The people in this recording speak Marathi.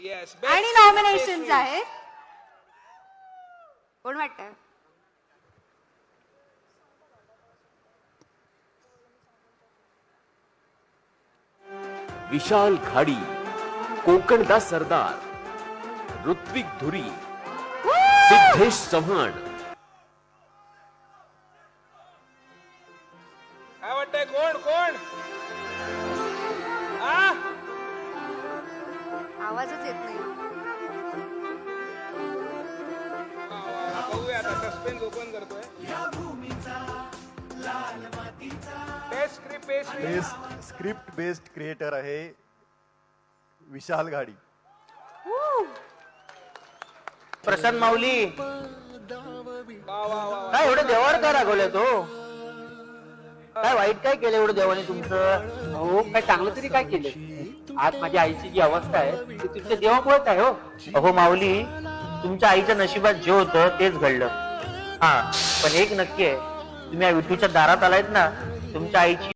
येस आणि नॉमिनेशन्स आहेत. कोण वाटतंय? विशाल घाडी, कोकणदास सरदार, ऋत्विक धुरी, सिद्धेश चव्हाण. काय वाटतंय? कोण कोण? आ? आवाजच येत नाही. बघूया आता, सस्पेन्स ओपन करतोय. स्क्रिप्ट बेस्ड क्रिएटर आहे विशाल घाडी. प्रशांत माऊली वा वा वा वा. काय एवढं देवावर काय रागवलंय तो? काय वाईट काय केलं एवढं देवाने तुमचं? हो काय चांगलं तरी काय केलं? आज माझ्या आईची जी अवस्था आहे ती तुमच्या देवामुळेच आहे हो. अहो माऊली, तुमच्या आईच्या नशिबात जे होतं तेच घडलं. हा, पण एक नक्की आहे, तुम्ही या विठूच्या दारात आलायत ना, तुमच्या आईची